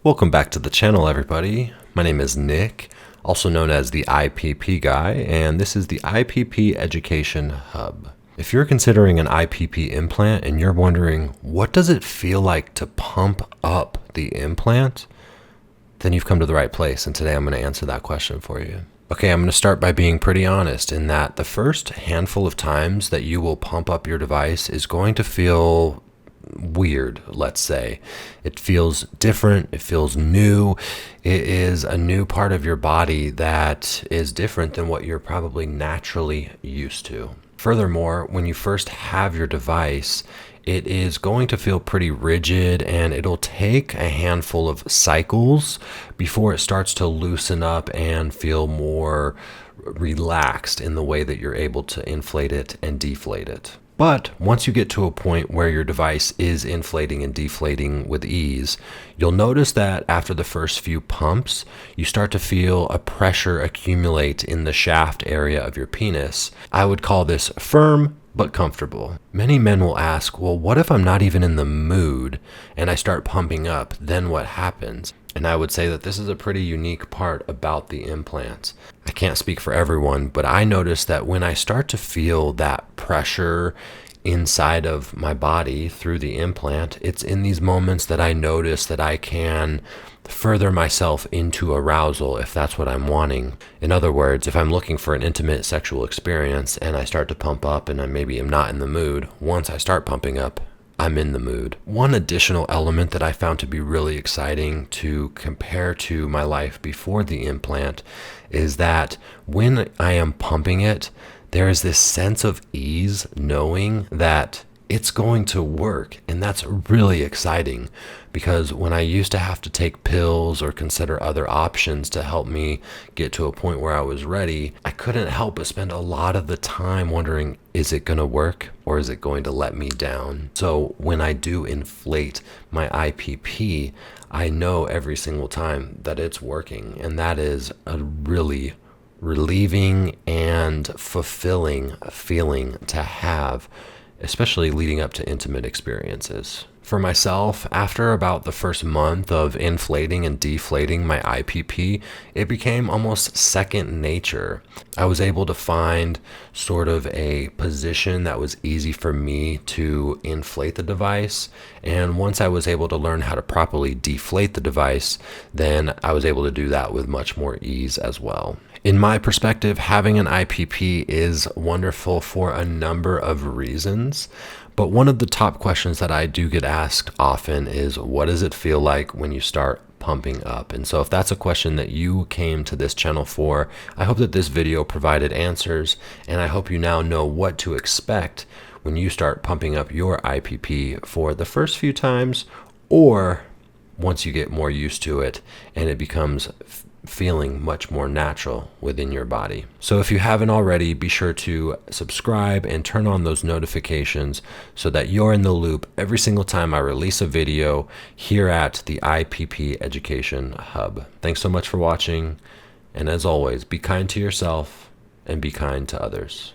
Welcome back to the channel, everybody. My name is Nick, also known as the IPP guy, and this is the IPP Education Hub. If you're considering an IPP implant and you're wondering, what does it feel like to pump up the implant? Then you've come to the right place, and today I'm going to answer that question for you. Okay, I'm going to start by being pretty honest in that the first handful of times that you will pump up your device is going to feel weird, let's say. It feels different, it feels new. It is a new part of your body that is different than what you're probably naturally used to. Furthermore, when you first have your device, it is going to feel pretty rigid and it'll take a handful of cycles before it starts to loosen up and feel more relaxed in the way that you're able to inflate it and deflate it. But once you get to a point where your device is inflating and deflating with ease, you'll notice that after the first few pumps, you start to feel a pressure accumulate in the shaft area of your penis. I would call this firm but comfortable. Many men will ask, well, what if I'm not even in the mood and I start pumping up? Then what happens? And I would say that this is a pretty unique part about the implant. I can't speak for everyone, but I notice that when I start to feel that pressure inside of my body through the implant, it's in these moments that I notice that I can further myself into arousal if that's what I'm wanting. In other words, if I'm looking for an intimate sexual experience and I start to pump up and I maybe am not in the mood, once I start pumping up, I'm in the mood. One additional element that I found to be really exciting to compare to my life before the implant is that when I am pumping it, there is this sense of ease knowing that it's going to work. And that's really exciting because when I used to have to take pills or consider other options to help me get to a point where I was ready, I couldn't help but spend a lot of the time wondering, is it going to work or is it going to let me down? So when I do inflate my IPP, I know every single time that it's working. And that is a really relieving and fulfilling feeling to have, especially leading up to intimate experiences. For myself, after about the first month of inflating and deflating my IPP, it became almost second nature. I was able to find sort of a position that was easy for me to inflate the device. And once I was able to learn how to properly deflate the device, then I was able to do that with much more ease as well. In my perspective, having an IPP is wonderful for a number of reasons. But one of the top questions that I do get asked often is, what does it feel like when you start pumping up? And so if that's a question that you came to this channel for, I hope that this video provided answers, and I hope you now know what to expect when you start pumping up your IPP for the first few times, or once you get more used to it and it becomes feeling much more natural within your body. So if you haven't already, be sure to subscribe and turn on those notifications so that you're in the loop every single time I release a video here at the IPP Education Hub. Thanks so much for watching, and as always, be kind to yourself and be kind to others.